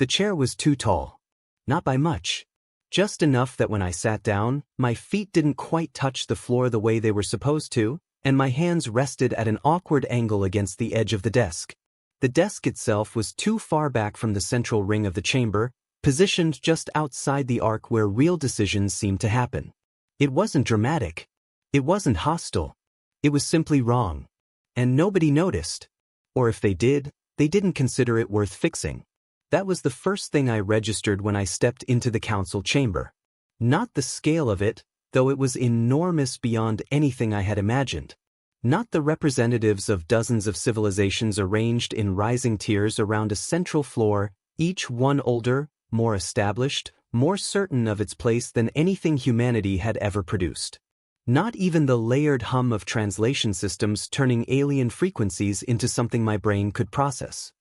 The chair was too tall. Not by much. Just enough that when I sat down, my feet didn't quite touch the floor the way they were supposed to, and my hands rested at an awkward angle against the edge of the desk. The desk itself was too far back from the central ring of the chamber, positioned just outside the arc where real decisions seemed to happen. It wasn't dramatic. It wasn't hostile. It was simply wrong. And nobody noticed. Or if they did, they didn't consider it worth fixing. That was the first thing I registered when I stepped into the council chamber. Not the scale of it, though it was enormous beyond anything I had imagined. Not the representatives of dozens of civilizations arranged in rising tiers around a central floor, each one older, more established, more certain of its place than anything humanity had ever produced. Not even the layered hum of translation systems turning alien frequencies into something my brain could process.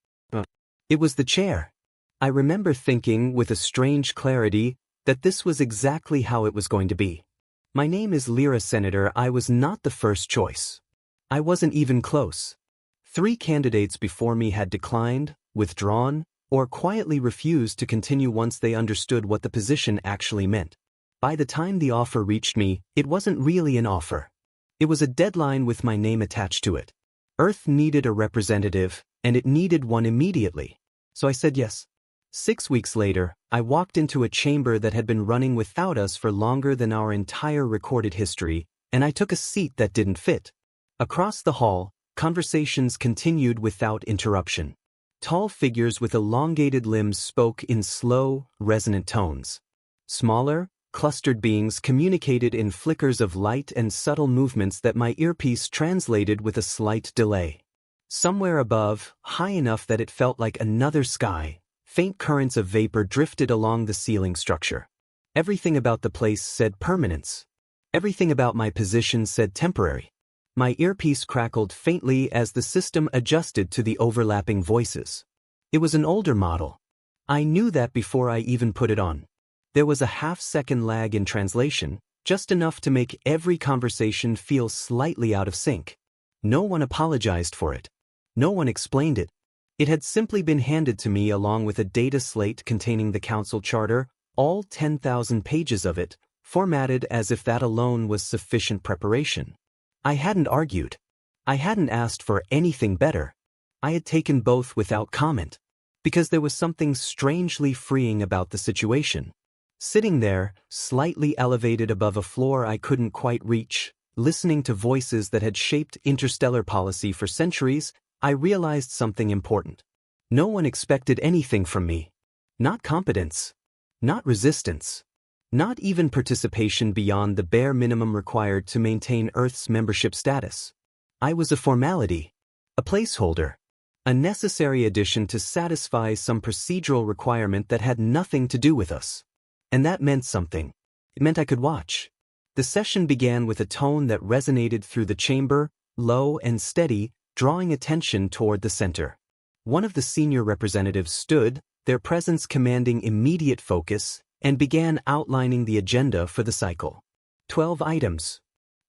It was the chair. I remember thinking with a strange clarity that this was exactly how it was going to be. My name is Lira Senator. I was not the first choice. I wasn't even close. 3 candidates before me had declined, withdrawn, or quietly refused to continue once they understood what the position actually meant. By the time the offer reached me, it wasn't really an offer. It was a deadline with my name attached to it. Earth needed a representative, and it needed one immediately. So I said yes. 6 weeks later, I walked into a chamber that had been running without us for longer than our entire recorded history, and I took a seat that didn't fit. Across the hall, conversations continued without interruption. Tall figures with elongated limbs spoke in slow, resonant tones. Smaller, clustered beings communicated in flickers of light and subtle movements that my earpiece translated with a slight delay. Somewhere above, high enough that it felt like another sky, faint currents of vapor drifted along the ceiling structure. Everything about the place said permanence. Everything about my position said temporary. My earpiece crackled faintly as the system adjusted to the overlapping voices. It was an older model. I knew that before I even put it on. There was a half-second lag in translation, just enough to make every conversation feel slightly out of sync. No one apologized for it. No one explained it. It had simply been handed to me along with a data slate containing the council charter, all 10,000 pages of it, formatted as if that alone was sufficient preparation. I hadn't argued. I hadn't asked for anything better. I had taken both without comment, because there was something strangely freeing about the situation. Sitting there, slightly elevated above a floor I couldn't quite reach, listening to voices that had shaped interstellar policy for centuries, I realized something important. No one expected anything from me. Not competence. Not resistance. Not even participation beyond the bare minimum required to maintain Earth's membership status. I was a formality. A placeholder. A necessary addition to satisfy some procedural requirement that had nothing to do with us. And that meant something. It meant I could watch. The session began with a tone that resonated through the chamber, low and steady, drawing attention toward the center. One of the senior representatives stood, their presence commanding immediate focus, and began outlining the agenda for the cycle. 12 items.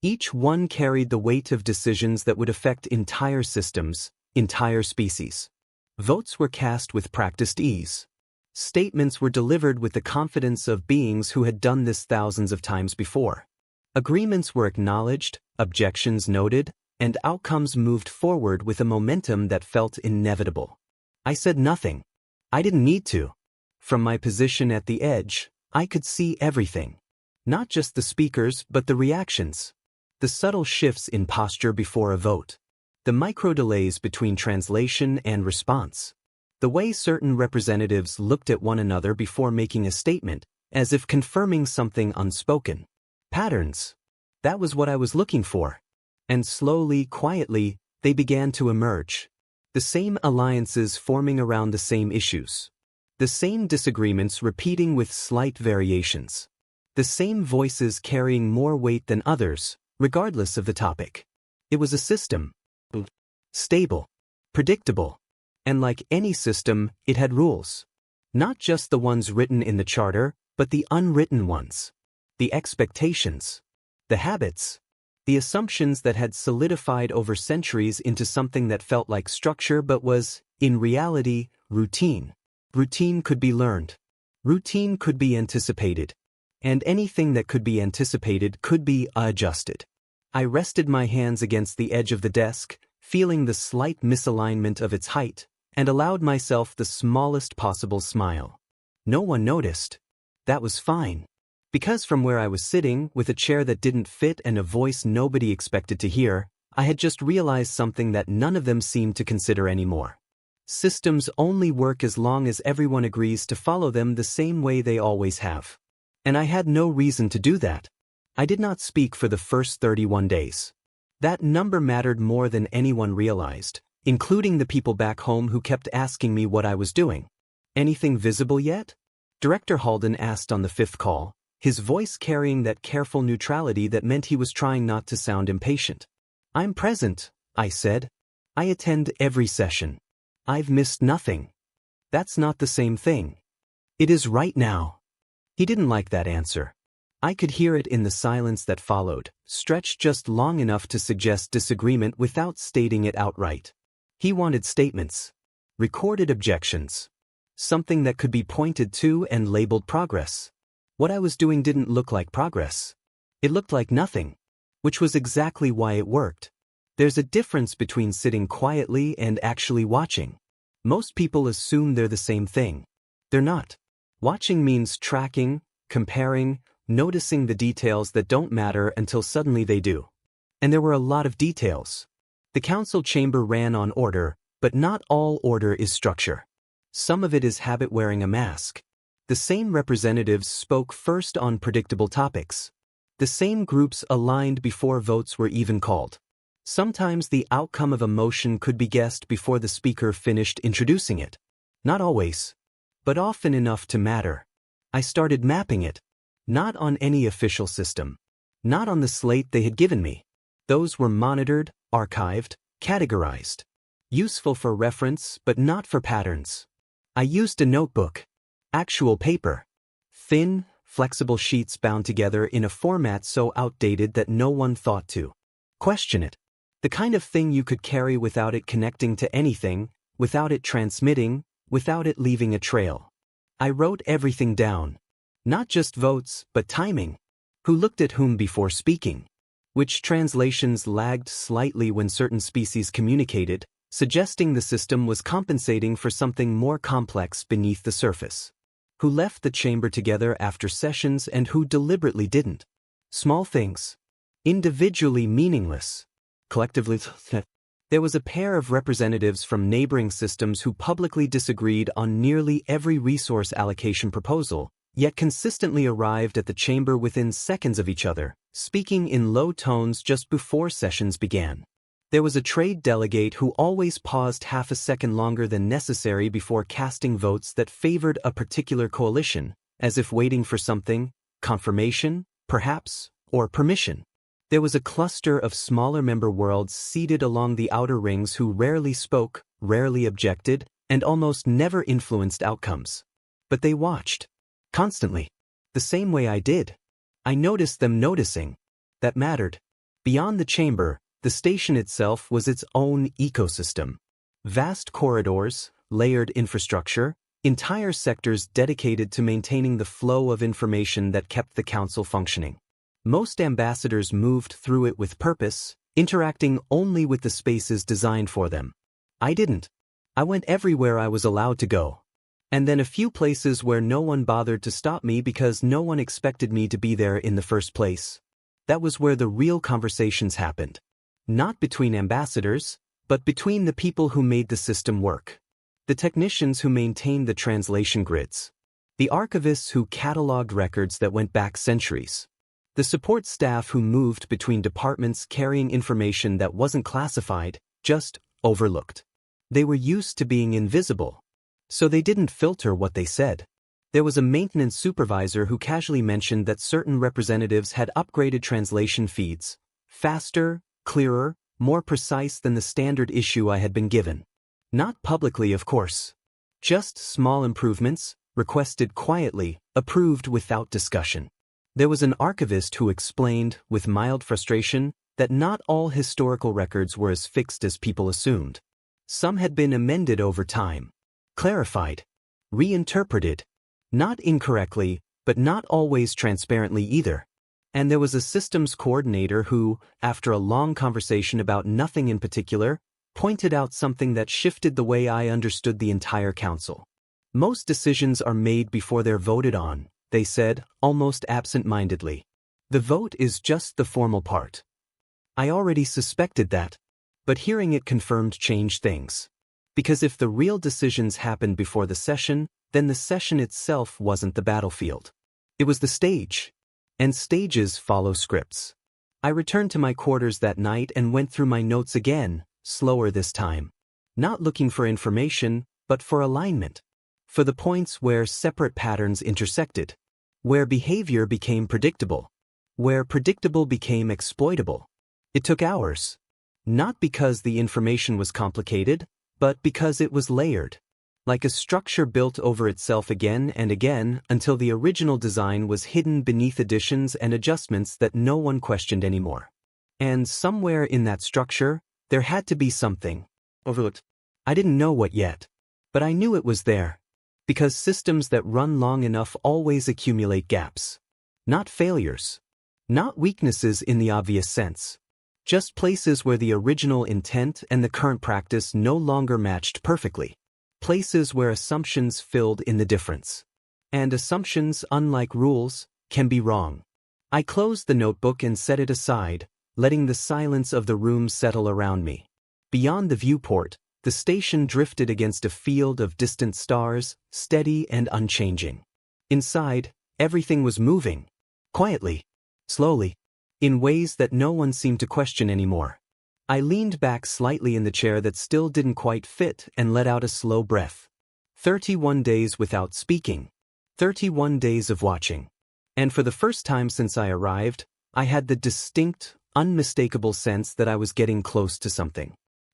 Each one carried the weight of decisions that would affect entire systems, entire species. Votes were cast with practiced ease. Statements were delivered with the confidence of beings who had done this thousands of times before. Agreements were acknowledged, objections noted, and outcomes moved forward with a momentum that felt inevitable. I said nothing. I didn't need to. From my position at the edge, I could see everything. Not just the speakers, but the reactions. The subtle shifts in posture before a vote. The micro-delays between translation and response. The way certain representatives looked at one another before making a statement, as if confirming something unspoken. Patterns. That was what I was looking for. And slowly, quietly, they began to emerge. The same alliances forming around the same issues. The same disagreements repeating with slight variations. The same voices carrying more weight than others, regardless of the topic. It was a system. Stable. Predictable. And like any system, it had rules. Not just the ones written in the charter, but the unwritten ones. The expectations. The habits. The assumptions that had solidified over centuries into something that felt like structure but was, in reality, routine. Routine could be learned. Routine could be anticipated. And anything that could be anticipated could be adjusted. I rested my hands against the edge of the desk, feeling the slight misalignment of its height, and allowed myself the smallest possible smile. No one noticed. That was fine. Because from where I was sitting, with a chair that didn't fit and a voice nobody expected to hear, I had just realized something that none of them seemed to consider anymore. Systems only work as long as everyone agrees to follow them the same way they always have. And I had no reason to do that. I did not speak for the first 31 days. That number mattered more than anyone realized, including the people back home who kept asking me what I was doing. Anything visible yet? Director Halden asked on the 5th call, his voice carrying that careful neutrality that meant he was trying not to sound impatient. I'm present, I said. I attend every session. I've missed nothing. That's not the same thing. It is right now. He didn't like that answer. I could hear it in the silence that followed, stretched just long enough to suggest disagreement without stating it outright. He wanted statements. Recorded objections. Something that could be pointed to and labeled progress. What I was doing didn't look like progress. It looked like nothing. Which was exactly why it worked. There's a difference between sitting quietly and actually watching. Most people assume they're the same thing. They're not. Watching means tracking, comparing, noticing the details that don't matter until suddenly they do. And there were a lot of details. The council chamber ran on order, but not all order is structure. Some of it is habit wearing a mask. The same representatives spoke first on predictable topics. The same groups aligned before votes were even called. Sometimes the outcome of a motion could be guessed before the speaker finished introducing it. Not always, but often enough to matter. I started mapping it. Not on any official system. Not on the slate they had given me. Those were monitored, archived, categorized. Useful for reference, but not for patterns. I used a notebook. Actual paper. Thin, flexible sheets bound together in a format so outdated that no one thought to question it. The kind of thing you could carry without it connecting to anything, without it transmitting, without it leaving a trail. I wrote everything down. Not just votes, but timing. Who looked at whom before speaking. Which translations lagged slightly when certain species communicated, suggesting the system was compensating for something more complex beneath the surface. Who left the chamber together after sessions and who deliberately didn't. Small things. Individually meaningless. Collectively. There was a pair of representatives from neighboring systems who publicly disagreed on nearly every resource allocation proposal, yet consistently arrived at the chamber within seconds of each other, speaking in low tones just before sessions began. There was a trade delegate who always paused half a second longer than necessary before casting votes that favored a particular coalition, as if waiting for something, confirmation, perhaps, or permission. There was a cluster of smaller member worlds seated along the outer rings who rarely spoke, rarely objected, and almost never influenced outcomes. But they watched. Constantly. The same way I did. I noticed them noticing. That mattered. Beyond the chamber, the station itself was its own ecosystem. Vast corridors, layered infrastructure, entire sectors dedicated to maintaining the flow of information that kept the council functioning. Most ambassadors moved through it with purpose, interacting only with the spaces designed for them. I didn't. I went everywhere I was allowed to go. And then a few places where no one bothered to stop me because no one expected me to be there in the first place. That was where the real conversations happened. Not between ambassadors, but between the people who made the system work. The technicians who maintained the translation grids. The archivists who cataloged records that went back centuries. The support staff who moved between departments carrying information that wasn't classified, just overlooked. They were used to being invisible. So they didn't filter what they said. There was a maintenance supervisor who casually mentioned that certain representatives had upgraded translation feeds. Faster, clearer, more precise than the standard issue I had been given. Not publicly, of course. Just small improvements, requested quietly, approved without discussion. There was an archivist who explained, with mild frustration, that not all historical records were as fixed as people assumed. Some had been amended over time. Clarified. reinterpreted. Not incorrectly, but not always transparently either. And there was a systems coordinator who, after a long conversation about nothing in particular, pointed out something that shifted the way I understood the entire council. Most decisions are made before they're voted on, they said, almost absent-mindedly. The vote is just the formal part. I already suspected that, but hearing it confirmed changed things. Because if the real decisions happened before the session, then the session itself wasn't the battlefield. It was the stage. And stages follow scripts. I returned to my quarters that night and went through my notes again, slower this time. Not looking for information, but for alignment. For the points where separate patterns intersected. Where behavior became predictable. Where predictable became exploitable. It took hours. Not because the information was complicated, but because it was layered. Like a structure built over itself again and again until the original design was hidden beneath additions and adjustments that no one questioned anymore. And somewhere in that structure, there had to be something overlooked. I didn't know what yet, but I knew it was there. Because systems that run long enough always accumulate gaps. Not failures. Not weaknesses in the obvious sense. Just places where the original intent and the current practice no longer matched perfectly. Places where assumptions filled in the difference. And assumptions, unlike rules, can be wrong. I closed the notebook and set it aside, letting the silence of the room settle around me. Beyond the viewport, the station drifted against a field of distant stars, steady and unchanging. Inside, everything was moving. Quietly. Slowly. In ways that no one seemed to question anymore. I leaned back slightly in the chair that still didn't quite fit and let out a slow breath. 31 days without speaking. 31 days of watching. And for the first time since I arrived, I had the distinct, unmistakable sense that I was getting close to something.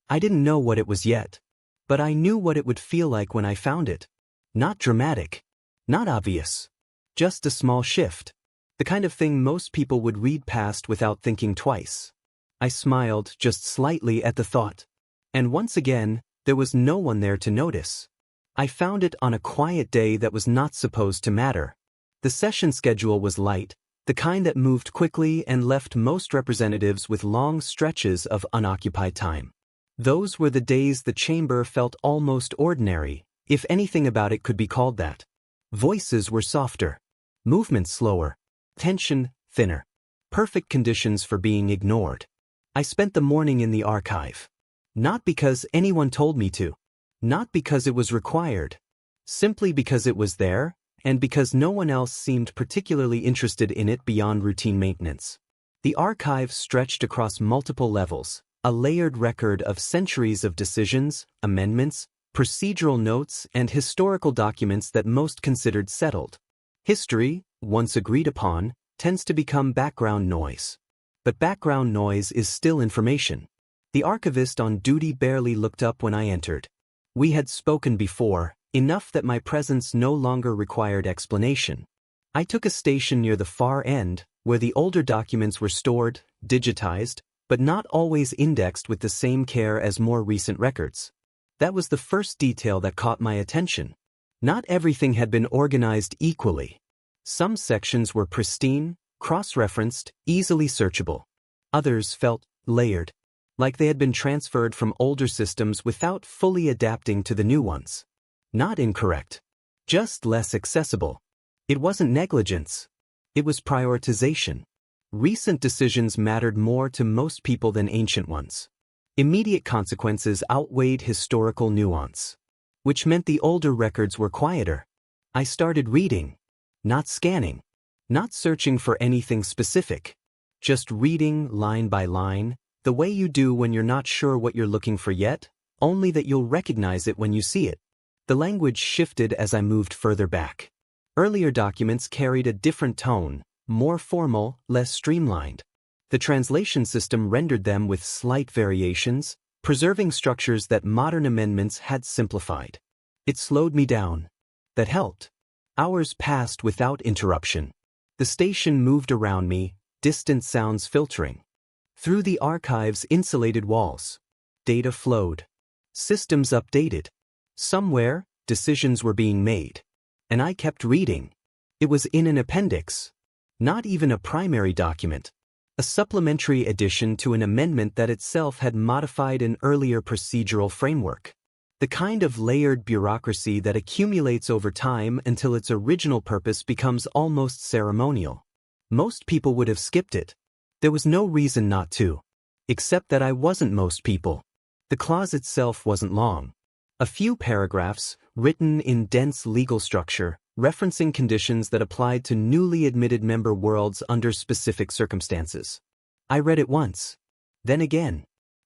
I didn't know what it was yet. But I knew what it would feel like when I found it. Not dramatic. Not obvious. Just a small shift. The kind of thing most people would read past without thinking twice. I smiled just slightly at the thought. And once again, there was no one there to notice. I found it on a quiet day that was not supposed to matter. The session schedule was light, the kind that moved quickly and left most representatives with long stretches of unoccupied time. Those were the days the chamber felt almost ordinary, if anything about it could be called that. Voices were softer. Movement slower. Tension thinner. Perfect conditions for being ignored. I spent the morning in the archive. Not because anyone told me to. Not because it was required. Simply because it was there, and because no one else seemed particularly interested in it beyond routine maintenance. The archive stretched across multiple levels, a layered record of centuries of decisions, amendments, procedural notes, and historical documents that most considered settled. History, once agreed upon, tends to become background noise. But background noise is still information. The archivist on duty barely looked up when I entered. We had spoken before, enough that my presence no longer required explanation. I took a station near the far end, where the older documents were stored, digitized, but not always indexed with the same care as more recent records. That was the first detail that caught my attention. Not everything had been organized equally. Some sections were pristine, cross-referenced, easily searchable. Others felt layered, like they had been transferred from older systems without fully adapting to the new ones. Not incorrect. Just less accessible. It wasn't negligence. It was prioritization. Recent decisions mattered more to most people than ancient ones. Immediate consequences outweighed historical nuance. Which meant the older records were quieter. I started reading. Not scanning. Not searching for anything specific. Just reading line by line, the way you do when you're not sure what you're looking for yet, only that you'll recognize it when you see it. The language shifted as I moved further back. Earlier documents carried a different tone, more formal, less streamlined. The translation system rendered them with slight variations, preserving structures that modern amendments had simplified. It slowed me down. That helped. Hours passed without interruption. The station moved around me, distant sounds filtering. Through the archive's insulated walls. Data flowed. Systems updated. Somewhere, decisions were being made. And I kept reading. It was in an appendix. Not even a primary document. A supplementary addition to an amendment that itself had modified an earlier procedural framework. The kind of layered bureaucracy that accumulates over time until its original purpose becomes almost ceremonial. Most people would have skipped it. There was no reason not to. Except that I wasn't most people. The clause itself wasn't long. A few paragraphs, written in dense legal structure, referencing conditions that applied to newly admitted member worlds under specific circumstances. I read it once, then again,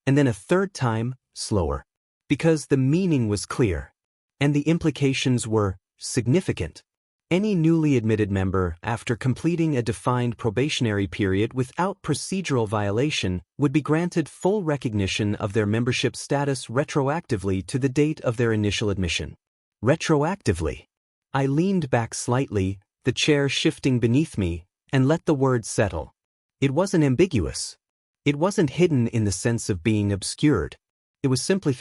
and then a third time, slower. Because the meaning was clear, and the implications were significant. Any newly admitted member, after completing a defined probationary period without procedural violation, would be granted full recognition of their membership status retroactively to the date of their initial admission. Retroactively. I leaned back slightly, the chair shifting beneath me, and let the words settle. It wasn't ambiguous. It wasn't hidden in the sense of being obscured. It was simply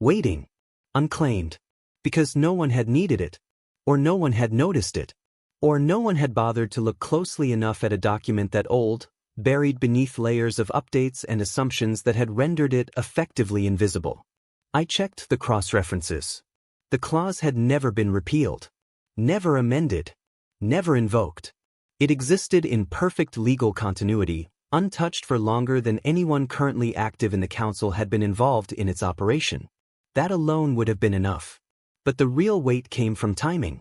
waiting, unclaimed, because no one had needed it, or no one had noticed it, or no one had bothered to look closely enough at a document that old, buried beneath layers of updates and assumptions that had rendered it effectively invisible. I checked the cross-references. The clause had never been repealed, never amended, never invoked. It existed in perfect legal continuity, untouched for longer than anyone currently active in the council had been involved in its operation. That alone would have been enough. But the real weight came from timing.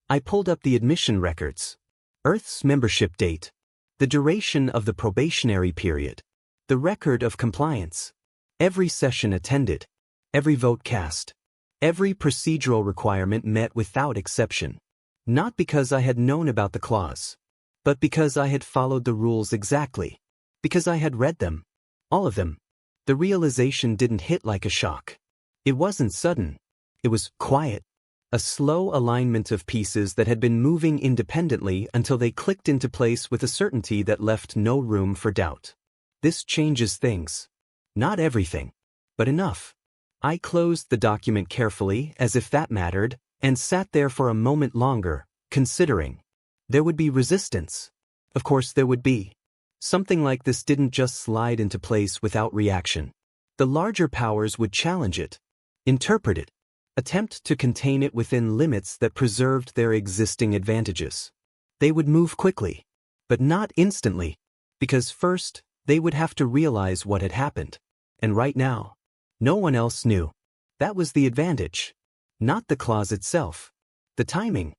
I pulled up the admission records. Earth's membership date. The duration of the probationary period. The record of compliance. Every session attended. Every vote cast. Every procedural requirement met without exception. Not because I had known about the clause, but because I had followed the rules exactly. Because I had read them. All of them. The realization didn't hit like a shock. It wasn't sudden. It was quiet. A slow alignment of pieces that had been moving independently until they clicked into place with a certainty that left no room for doubt. This changes things. Not everything, but enough. I closed the document carefully, as if that mattered, and sat there for a moment longer, considering. There would be resistance. Of course there would be. Something like this didn't just slide into place without reaction. The larger powers would challenge it, interpret it, attempt to contain it within limits that preserved their existing advantages. They would move quickly, but not instantly, because first, they would have to realize what had happened. And right now, no one else knew. That was the advantage. Not the clause itself. The timing.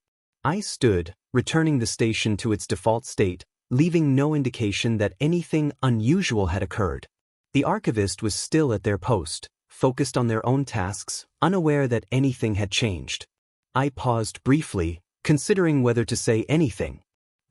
I stood, returning the station to its default state, leaving no indication that anything unusual had occurred. The archivist was still at their post, focused on their own tasks, unaware that anything had changed. I paused briefly, considering whether to say anything.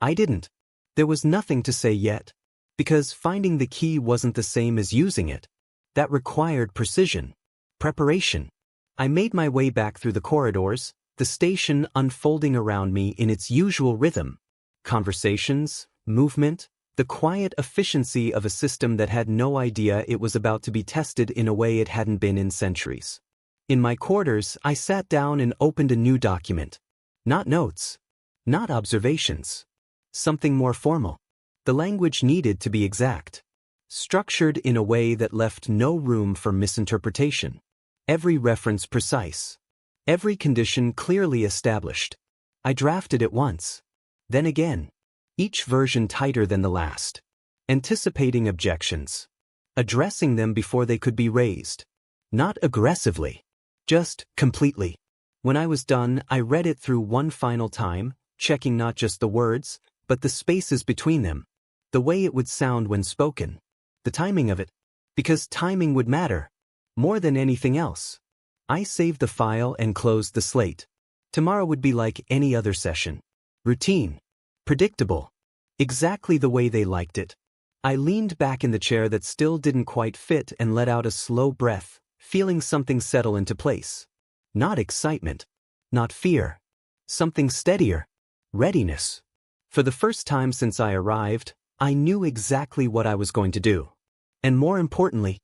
I didn't. There was nothing to say yet. Because finding the key wasn't the same as using it. That required precision. Preparation. I made my way back through the corridors, the station unfolding around me in its usual rhythm. Conversations, movement, the quiet efficiency of a system that had no idea it was about to be tested in a way it hadn't been in centuries. In my quarters, I sat down and opened a new document. Not notes. Not observations. Something more formal. The language needed to be exact. Structured in a way that left no room for misinterpretation. Every reference precise. Every condition clearly established. I drafted it once. Then again. Each version tighter than the last. Anticipating objections. Addressing them before they could be raised. Not aggressively. Just completely. When I was done, I read it through one final time, checking not just the words, but the spaces between them. The way it would sound when spoken. The timing of it. Because timing would matter. More than anything else. I saved the file and closed the slate. Tomorrow would be like any other session. Routine. Predictable. Exactly the way they liked it. I leaned back in the chair that still didn't quite fit and let out a slow breath, feeling something settle into place. Not excitement. Not fear. Something steadier. Readiness. For the first time since I arrived, I knew exactly what I was going to do. And more importantly,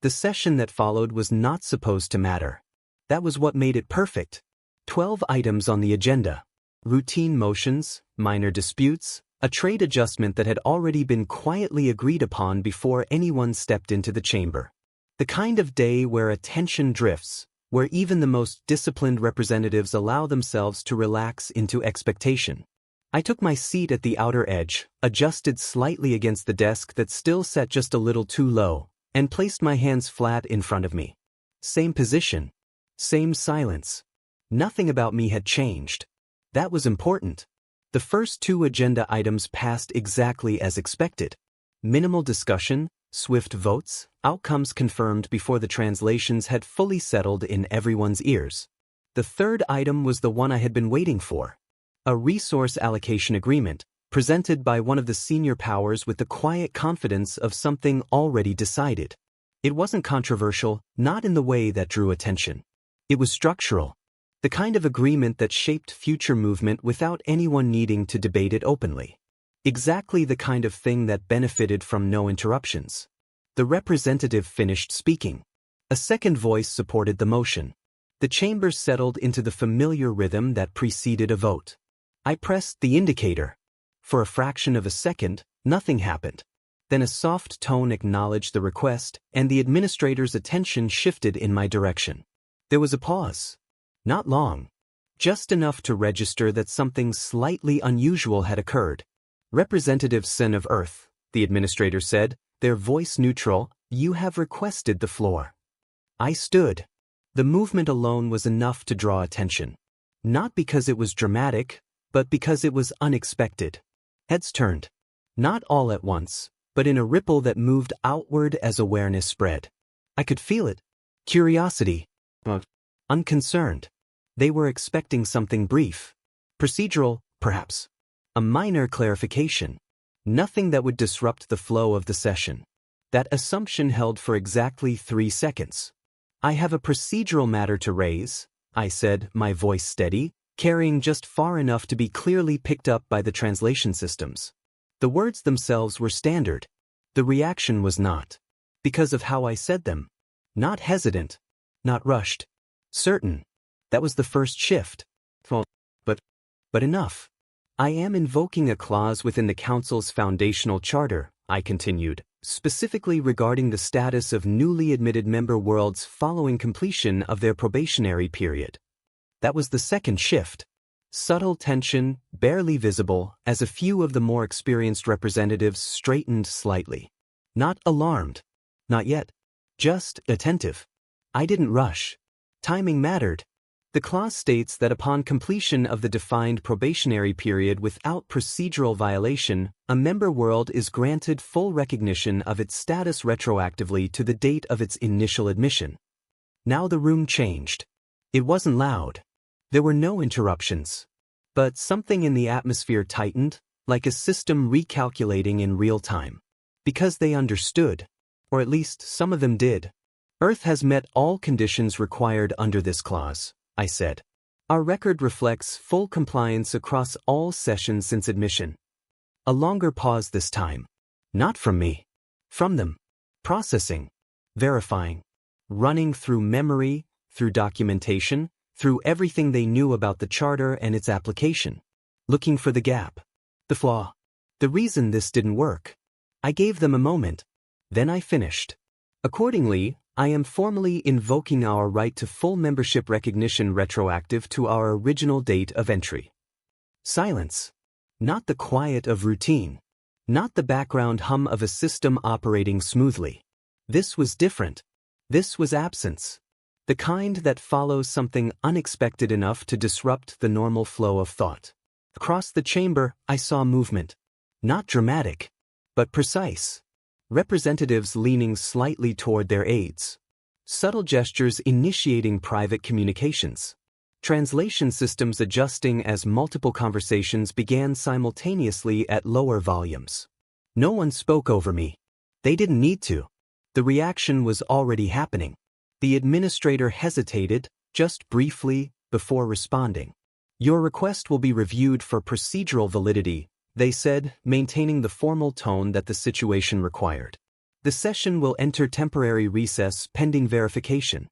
the session that followed was not supposed to matter. That was what made it perfect. 12 items on the agenda. Routine motions, minor disputes, a trade adjustment that had already been quietly agreed upon before anyone stepped into the chamber. The kind of day where attention drifts, where even the most disciplined representatives allow themselves to relax into expectation. I took my seat at the outer edge, adjusted slightly against the desk that still sat just a little too low, and placed my hands flat in front of me. Same position. Same silence. Nothing about me had changed. That was important. The first 2 agenda items passed exactly as expected. Minimal discussion, swift votes, outcomes confirmed before the translations had fully settled in everyone's ears. The third item was the one I had been waiting for. A resource allocation agreement, presented by one of the senior powers with the quiet confidence of something already decided. It wasn't controversial, not in the way that drew attention. It was structural. The kind of agreement that shaped future movement without anyone needing to debate it openly. Exactly the kind of thing that benefited from no interruptions. The representative finished speaking. A second voice supported the motion. The chamber settled into the familiar rhythm that preceded a vote. I pressed the indicator. For a fraction of a second, nothing happened. Then a soft tone acknowledged the request, and the administrator's attention shifted in my direction. There was a pause. Not long. Just enough to register that something slightly unusual had occurred. Representative Sen of Earth, the administrator said, their voice neutral, you have requested the floor. I stood. The movement alone was enough to draw attention. Not because it was dramatic, but because it was unexpected. Heads turned. Not all at once, but in a ripple that moved outward as awareness spread. I could feel it. Curiosity. Unconcerned. They were expecting something brief. Procedural, perhaps. A minor clarification. Nothing that would disrupt the flow of the session. That assumption held for exactly 3 seconds. I have a procedural matter to raise, I said, my voice steady, carrying just far enough to be clearly picked up by the translation systems. The words themselves were standard. The reaction was not. Because of how I said them. Not hesitant. Not rushed. Certain. That was the first shift. But enough. I am invoking a clause within the Council's foundational charter, I continued, specifically regarding the status of newly admitted member worlds following completion of their probationary period. That was the second shift. Subtle tension, barely visible, as a few of the more experienced representatives straightened slightly. Not alarmed. Not yet. Just attentive. I didn't rush. Timing mattered. The clause states that upon completion of the defined probationary period without procedural violation, a member world is granted full recognition of its status retroactively to the date of its initial admission. Now the room changed. It wasn't loud. There were no interruptions. But something in the atmosphere tightened, like a system recalculating in real time. Because they understood. Or at least some of them did. Earth has met all conditions required under this clause, I said. Our record reflects full compliance across all sessions since admission. A longer pause this time. Not from me. From them. Processing. Verifying. Running through memory, through documentation, through everything they knew about the charter and its application. Looking for the gap. The flaw. The reason this didn't work. I gave them a moment. Then I finished. Accordingly, I am formally invoking our right to full membership recognition retroactive to our original date of entry. Silence. Not the quiet of routine. Not the background hum of a system operating smoothly. This was different. This was absence. The kind that follows something unexpected enough to disrupt the normal flow of thought. Across the chamber, I saw movement. Not dramatic, but precise. Representatives leaning slightly toward their aides. Subtle gestures initiating private communications. Translation systems adjusting as multiple conversations began simultaneously at lower volumes. No one spoke over me. They didn't need to. The reaction was already happening. The administrator hesitated, just briefly, before responding. Your request will be reviewed for procedural validity, they said, maintaining the formal tone that the situation required. The session will enter temporary recess pending verification.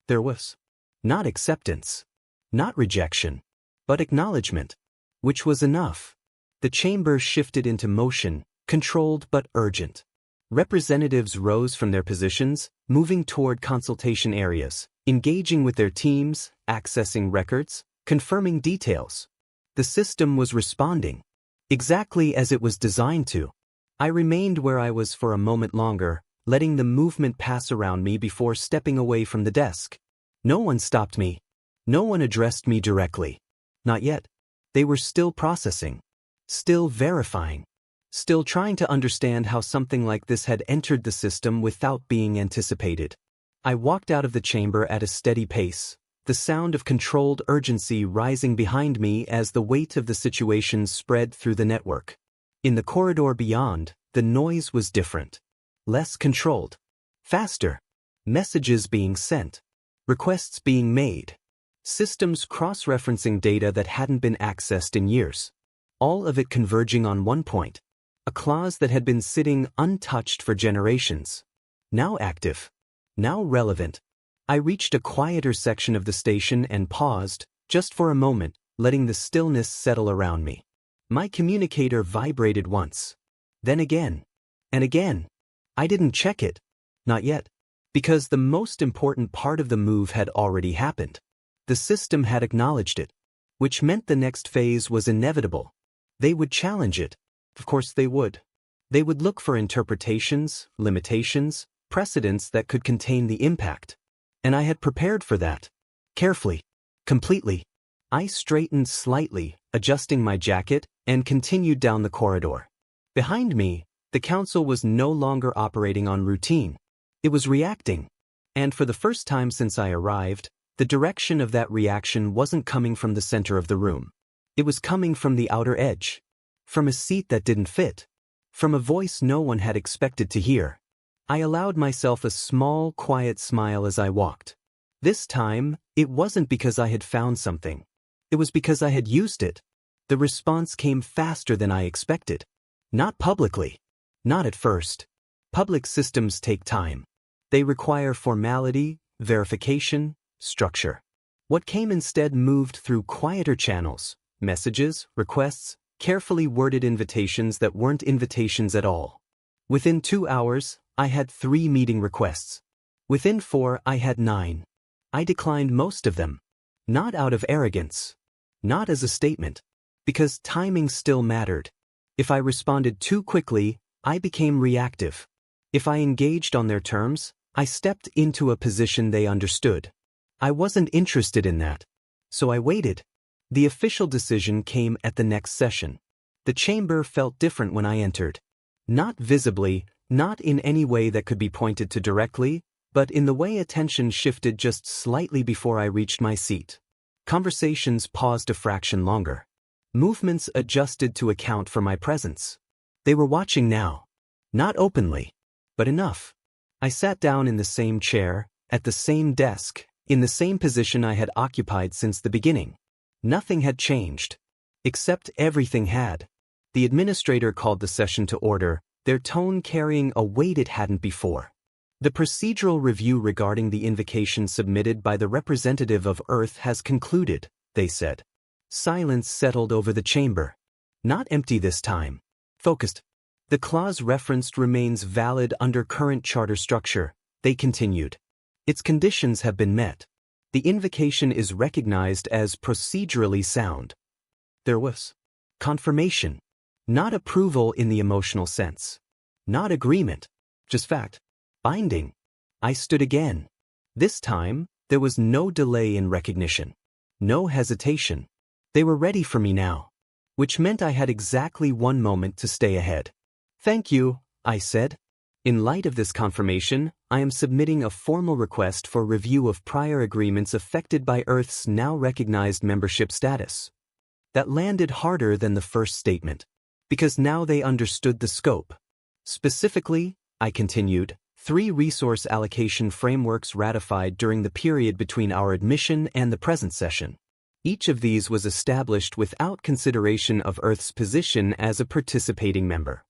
There was not acceptance. Not rejection, but acknowledgement. Which was enough. The chamber shifted into motion, controlled but urgent. Representatives rose from their positions, moving toward consultation areas, engaging with their teams, accessing records, confirming details. The system was responding. Exactly as it was designed to. I remained where I was for a moment longer, letting the movement pass around me before stepping away from the desk. No one stopped me. No one addressed me directly. Not yet. They were still processing. Still verifying. Still trying to understand how something like this had entered the system without being anticipated. I walked out of the chamber at a steady pace, the sound of controlled urgency rising behind me as the weight of the situation spread through the network. In the corridor beyond, the noise was different. Less controlled. Faster. Messages being sent. Requests being made. Systems cross-referencing data that hadn't been accessed in years. All of it converging on one point. A clause that had been sitting untouched for generations. Now active. Now relevant. I reached a quieter section of the station and paused, just for a moment, letting the stillness settle around me. My communicator vibrated once. Then again. And again. I didn't check it. Not yet. Because the most important part of the move had already happened. The system had acknowledged it. Which meant the next phase was inevitable. They would challenge it. Of course they would. They would look for interpretations, limitations, precedents that could contain the impact. And I had prepared for that. Carefully. Completely. I straightened slightly, adjusting my jacket, and continued down the corridor. Behind me, the council was no longer operating on routine. It was reacting. And for the first time since I arrived, the direction of that reaction wasn't coming from the center of the room. It was coming from the outer edge. From a seat that didn't fit. From a voice no one had expected to hear. I allowed myself a small, quiet smile as I walked. This time, it wasn't because I had found something. It was because I had used it. The response came faster than I expected. Not publicly. Not at first. Public systems take time. They require formality, verification, structure. What came instead moved through quieter channels, messages, requests, carefully worded invitations that weren't invitations at all. Within 2 hours, I had 3 meeting requests. Within 4, I had 9. I declined most of them. Not out of arrogance. Not as a statement. Because timing still mattered. If I responded too quickly, I became reactive. If I engaged on their terms, I stepped into a position they understood. I wasn't interested in that. So I waited. The official decision came at the next session. The chamber felt different when I entered. Not visibly, not in any way that could be pointed to directly, but in the way attention shifted just slightly before I reached my seat. Conversations paused a fraction longer. Movements adjusted to account for my presence. They were watching now. Not openly, but enough. I sat down in the same chair, at the same desk, in the same position I had occupied since the beginning. Nothing had changed. Except everything had. The administrator called the session to order, their tone carrying a weight it hadn't before. The procedural review regarding the invocation submitted by the representative of Earth has concluded, they said. Silence settled over the chamber. Not empty this time. Focused. The clause referenced remains valid under current charter structure, they continued. Its conditions have been met. The invocation is recognized as procedurally sound. There was confirmation. Not approval in the emotional sense. Not agreement. Just fact. Binding. I stood again. This time, there was no delay in recognition. No hesitation. They were ready for me now. Which meant I had exactly 1 moment to stay ahead. Thank you, I said. In light of this confirmation, I am submitting a formal request for review of prior agreements affected by Earth's now recognized membership status. That landed harder than the first statement. Because now they understood the scope. Specifically, I continued, 3 resource allocation frameworks ratified during the period between our admission and the present session. Each of these was established without consideration of Earth's position as a participating member.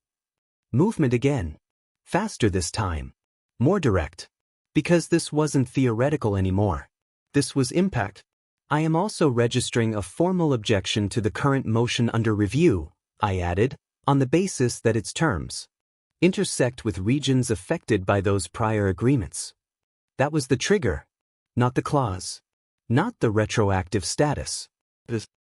Movement again. Faster this time. More direct. Because this wasn't theoretical anymore. This was impact. I am also registering a formal objection to the current motion under review, I added, on the basis that its terms intersect with regions affected by those prior agreements. That was the trigger, not the clause, not the retroactive status.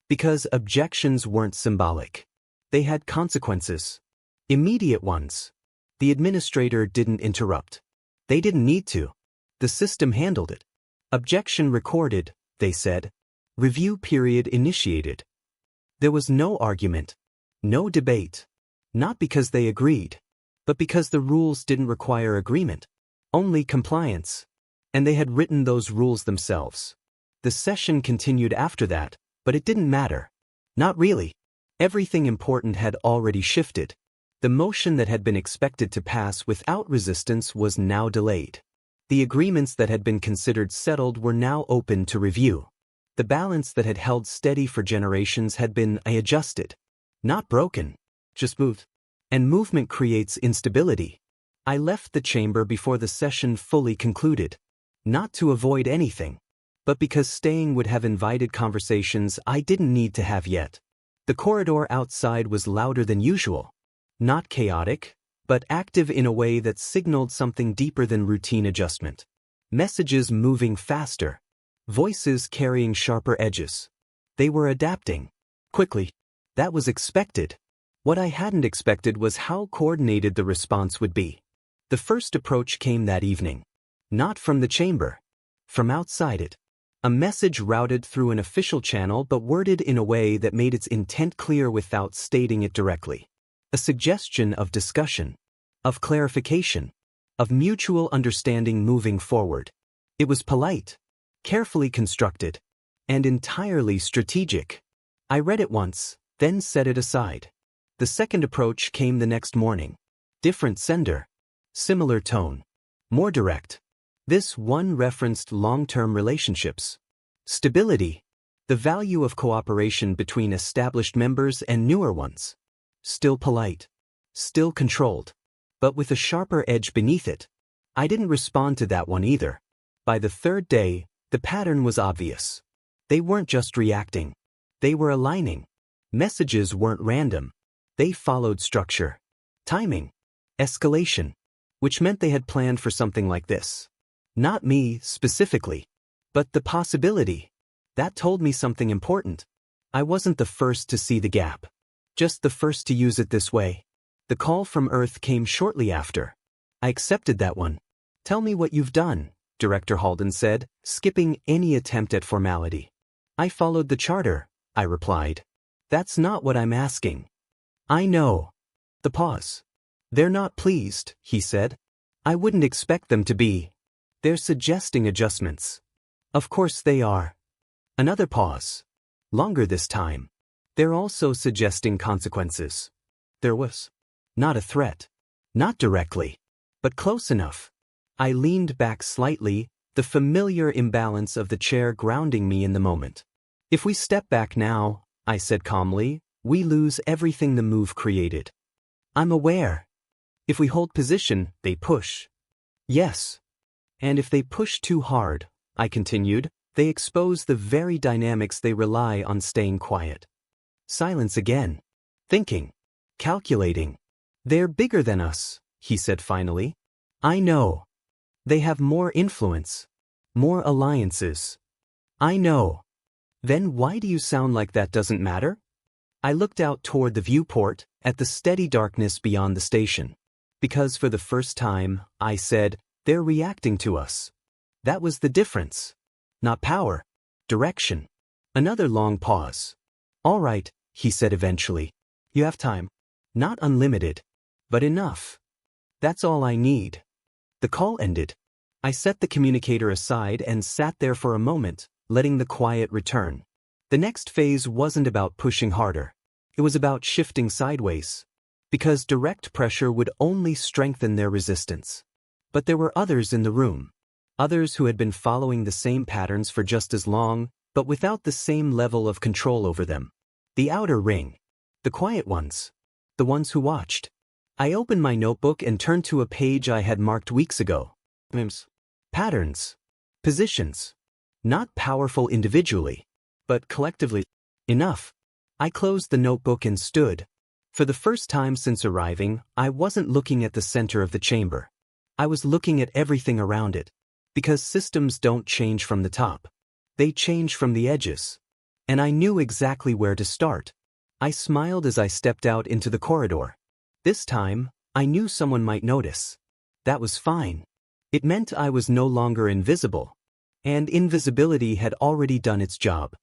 Because objections weren't symbolic. They had consequences. Immediate ones. The administrator didn't interrupt. They didn't need to. The system handled it. Objection recorded, they said. Review period initiated. There was no argument. No debate. Not because they agreed, but because the rules didn't require agreement. Only compliance. And they had written those rules themselves. The session continued after that, but it didn't matter. Not really. Everything important had already shifted. The motion that had been expected to pass without resistance was now delayed. The agreements that had been considered settled were now open to review. The balance that had held steady for generations had been adjusted. Not broken. Just moved. And movement creates instability. I left the chamber before the session fully concluded. Not to avoid anything, but because staying would have invited conversations I didn't need to have yet. The corridor outside was louder than usual. Not chaotic, but active in a way that signaled something deeper than routine adjustment. Messages moving faster. Voices carrying sharper edges. They were adapting. Quickly. That was expected. What I hadn't expected was how coordinated the response would be. The first approach came that evening. Not from the chamber. From outside it. A message routed through an official channel but worded in a way that made its intent clear without stating it directly. A suggestion of discussion. Of clarification. Of mutual understanding moving forward. It was polite. Carefully constructed. And entirely strategic. I read it once, then set it aside. The second approach came the next morning. Different sender. Similar tone. More direct. This one referenced long-term relationships. Stability. The value of cooperation between established members and newer ones. Still polite. Still controlled. But with a sharper edge beneath it. I didn't respond to that one either. By the third day, the pattern was obvious. They weren't just reacting. They were aligning. Messages weren't random. They followed structure. Timing. Escalation. Which meant they had planned for something like this. Not me, specifically. But the possibility. That told me something important. I wasn't the first to see the gap. Just the first to use it this way. The call from Earth came shortly after. I accepted that one. Tell me what you've done, Director Halden said, skipping any attempt at formality. I followed the charter, I replied. That's not what I'm asking. I know. The pause. They're not pleased, he said. I wouldn't expect them to be. They're suggesting adjustments. Of course they are. Another pause. Longer this time. They're also suggesting consequences. There was. Not a threat. Not directly. But close enough. I leaned back slightly, the familiar imbalance of the chair grounding me in the moment. If we step back now, I said calmly, we lose everything the move created. I'm aware. If we hold position, they push. Yes. And if they push too hard, I continued, they expose the very dynamics they rely on staying quiet. Silence again. Thinking. Calculating. They're bigger than us, he said finally. I know. They have more influence. More alliances. I know. Then why do you sound like that doesn't matter? I looked out toward the viewport, at the steady darkness beyond the station. Because for the first time, I said, they're reacting to us. That was the difference. Not power. Direction. Another long pause. All right, he said eventually. You have time. Not unlimited. But enough. That's all I need. The call ended. I set the communicator aside and sat there for a moment, letting the quiet return. The next phase wasn't about pushing harder. It was about shifting sideways. Because direct pressure would only strengthen their resistance. But there were others in the room. Others who had been following the same patterns for just as long, but without the same level of control over them. The outer ring. The quiet ones. The ones who watched. I opened my notebook and turned to a page I had marked weeks ago. Patterns. Positions. Not powerful individually, but collectively. Enough. I closed the notebook and stood. For the first time since arriving, I wasn't looking at the center of the chamber. I was looking at everything around it. Because systems don't change from the top. They change from the edges. And I knew exactly where to start. I smiled as I stepped out into the corridor. This time, I knew someone might notice. That was fine. It meant I was no longer invisible. And invisibility had already done its job.